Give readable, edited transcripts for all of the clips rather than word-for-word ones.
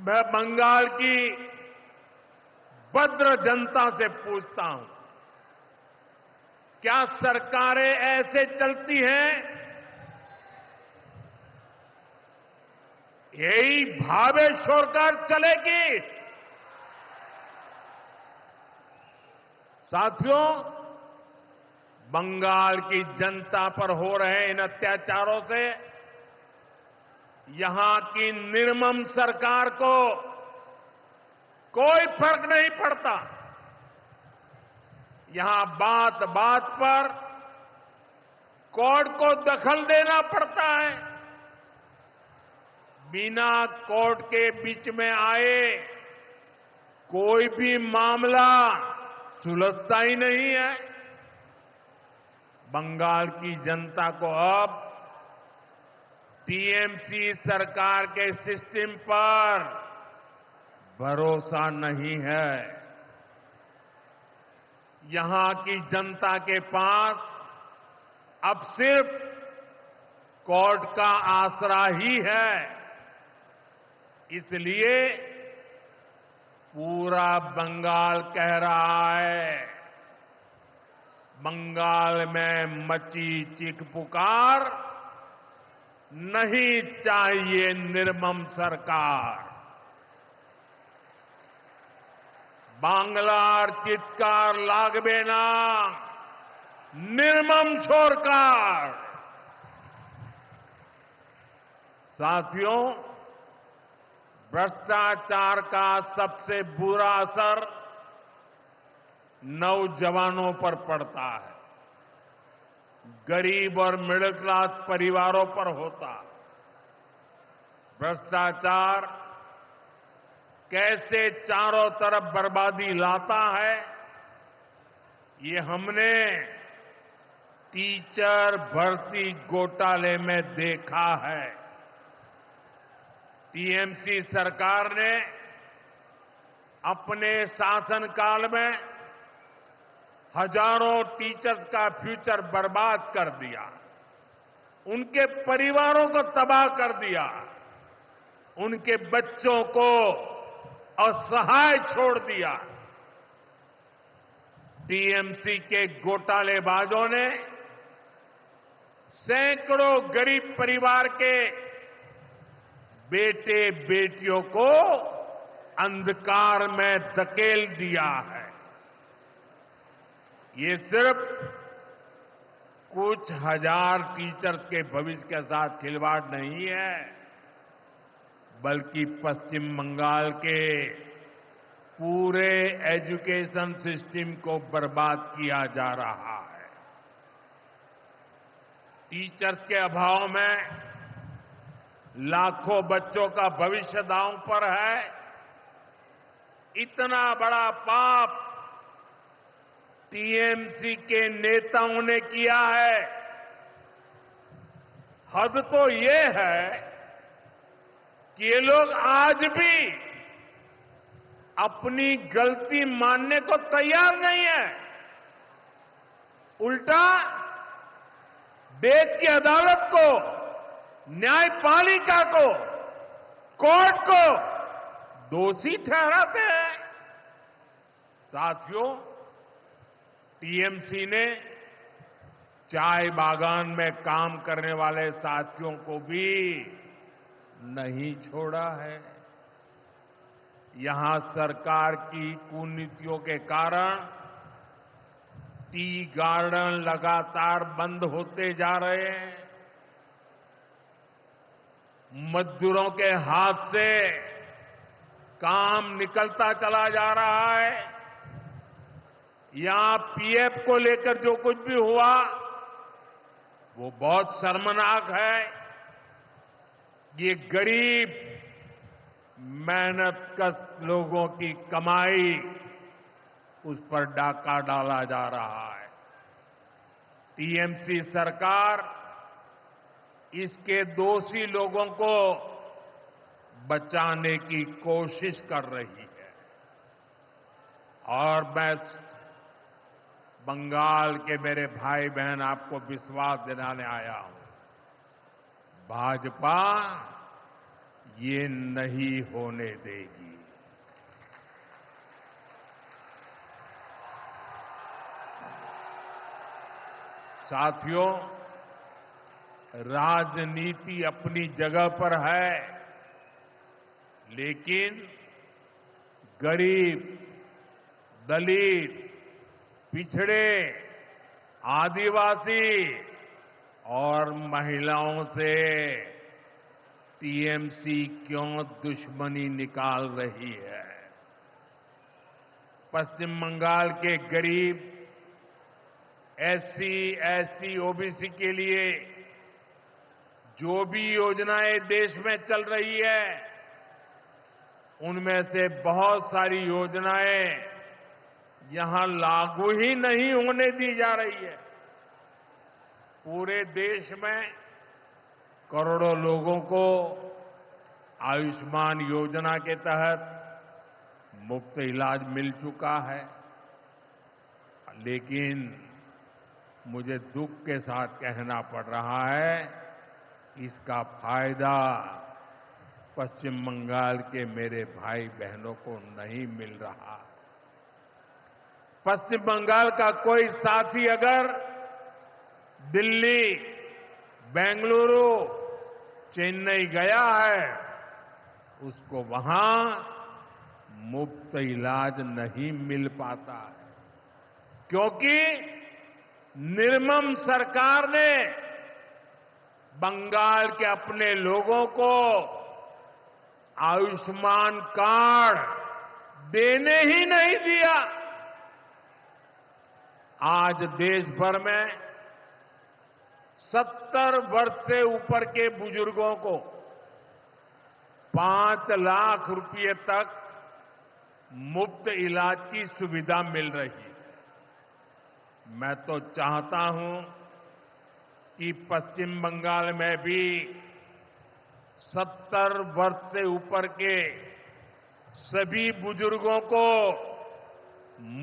मैं बंगाल की भद्र जनता से पूछता हूं, क्या सरकारें ऐसे चलती हैं? यही भावे सरकार चलेगी? साथियों, बंगाल की जनता पर हो रहे इन अत्याचारों से यहां की निर्मम सरकार को कोई फर्क नहीं पड़ता। यहां बात बात पर कोर्ट को दखल देना पड़ता है। बिना कोर्ट के बीच में आए कोई भी मामला सुलझता ही नहीं है। बंगाल की जनता को अब टीएमसी सरकार के सिस्टम पर भरोसा नहीं है। यहां की जनता के पास अब सिर्फ कोर्ट का आसरा ही है। इसलिए पूरा बंगाल कह रहा है, बंगाल में मची चीख पुकार, नहीं चाहिए निर्मम सरकार। बांग्लार चित्कार लागबे ना, निर्मम सरकार। साथियों, भ्रष्टाचार का सबसे बुरा असर नौजवानों पर पड़ता है, गरीब और मिडिल क्लास परिवारों पर होता है। भ्रष्टाचार कैसे चारों तरफ बर्बादी लाता है, ये हमने टीचर भर्ती घोटाले में देखा है। टीएमसी सरकार ने अपने शासनकाल में हजारों टीचर्स का फ्यूचर बर्बाद कर दिया, उनके परिवारों को तबाह कर दिया, उनके बच्चों को असहाय छोड़ दिया। टीएमसी के घोटालेबाजों ने सैकड़ों गरीब परिवार के बेटे बेटियों को अंधकार में धकेल दिया है। ये सिर्फ कुछ हजार टीचर्स के भविष्य के साथ खिलवाड़ नहीं है, बल्कि पश्चिम बंगाल के पूरे एजुकेशन सिस्टम को बर्बाद किया जा रहा है। टीचर्स के अभाव में लाखों बच्चों का भविष्य दांव पर है। इतना बड़ा पाप टीएमसी के नेताओं ने किया है। हद तो ये है कि ये लोग आज भी अपनी गलती मानने को तैयार नहीं है। उल्टा देश की अदालत को, न्यायपालिका को, कोर्ट को दोषी ठहराते हैं। साथियों, टीएमसी ने चाय बागान में काम करने वाले साथियों को भी नहीं छोड़ा है। यहां सरकार की कुनीतियों के कारण टी गार्डन लगातार बंद होते जा रहे हैं। मजदूरों के हाथ से काम निकलता चला जा रहा है। यहां पीएफ को लेकर जो कुछ भी हुआ वो बहुत शर्मनाक है। ये गरीब मेहनतकश लोगों की कमाई, उस पर डाका डाला जा रहा है। टीएमसी सरकार इसके दोषी लोगों को बचाने की कोशिश कर रही है। और मैं बंगाल के मेरे भाई बहन आपको विश्वास दिलाने आया हूं, भाजपा ये नहीं होने देगी। साथियों, राजनीति अपनी जगह पर है, लेकिन गरीब, दलित, पिछड़े, आदिवासी और महिलाओं से टीएमसी क्यों दुश्मनी निकाल रही है? पश्चिम बंगाल के गरीब, एससी, एसटी, ओबीसी के लिए जो भी योजनाएं देश में चल रही है, उनमें से बहुत सारी योजनाएं यहां लागू ही नहीं होने दी जा रही है। पूरे देश में करोड़ों लोगों को आयुष्मान योजना के तहत मुफ्त इलाज मिल चुका है, लेकिन मुझे दुख के साथ कहना पड़ रहा है, इसका फायदा पश्चिम बंगाल के मेरे भाई बहनों को नहीं मिल रहा। पश्चिम बंगाल का कोई साथी अगर दिल्ली, बेंगलुरु, चेन्नई गया है, उसको वहां मुफ्त इलाज नहीं मिल पाता है, क्योंकि निर्मम सरकार ने बंगाल के अपने लोगों को आयुष्मान कार्ड देने ही नहीं दिया। आज देश भर में 70 वर्ष से ऊपर के बुजुर्गों को 5 लाख रुपए तक मुफ्त इलाज की सुविधा मिल रही है। मैं तो चाहता हूं कि पश्चिम बंगाल में भी 70 वर्ष से ऊपर के सभी बुजुर्गों को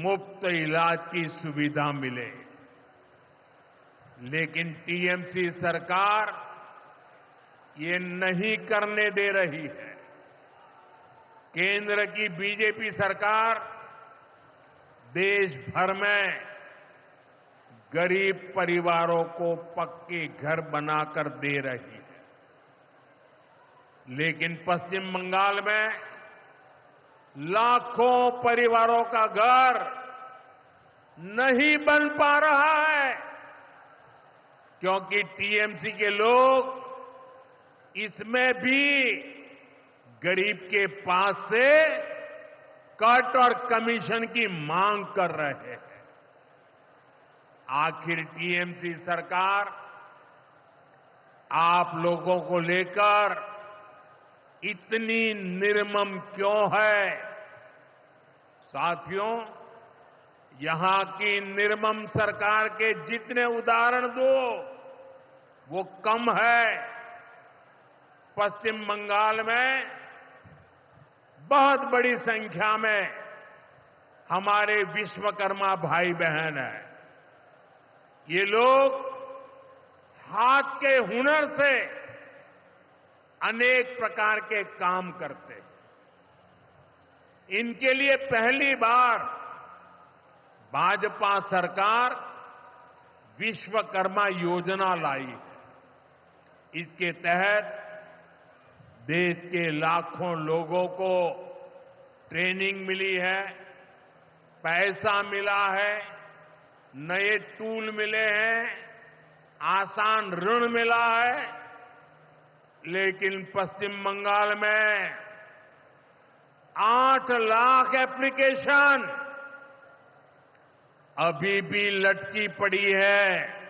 मुफ्त इलाज की सुविधा मिले, लेकिन टीएमसी सरकार ये नहीं करने दे रही है। केंद्र की बीजेपी सरकार देश भर में गरीब परिवारों को पक्के घर बनाकर दे रही है, लेकिन पश्चिम बंगाल में लाखों परिवारों का घर नहीं बन पा रहा है, क्योंकि टीएमसी के लोग इसमें भी गरीब के पास से कट और कमीशन की मांग कर रहे हैं। आखिर टीएमसी सरकार आप लोगों को लेकर इतनी निर्मम क्यों है? साथियों, यहां की निर्मम सरकार के जितने उदाहरण दो वो कम है। पश्चिम बंगाल में बहुत बड़ी संख्या में हमारे विश्वकर्मा भाई बहन हैं। ये लोग हाथ के हुनर से अनेक प्रकार के काम करते हैं। इनके लिए पहली बार भाजपा सरकार विश्वकर्मा योजना लाई है। इसके तहत देश के लाखों लोगों को ट्रेनिंग मिली है, पैसा मिला है, नए टूल मिले हैं, आसान ऋण मिला है, लेकिन पश्चिम बंगाल में 8 लाख एप्लीकेशन अभी भी लटकी पड़ी है।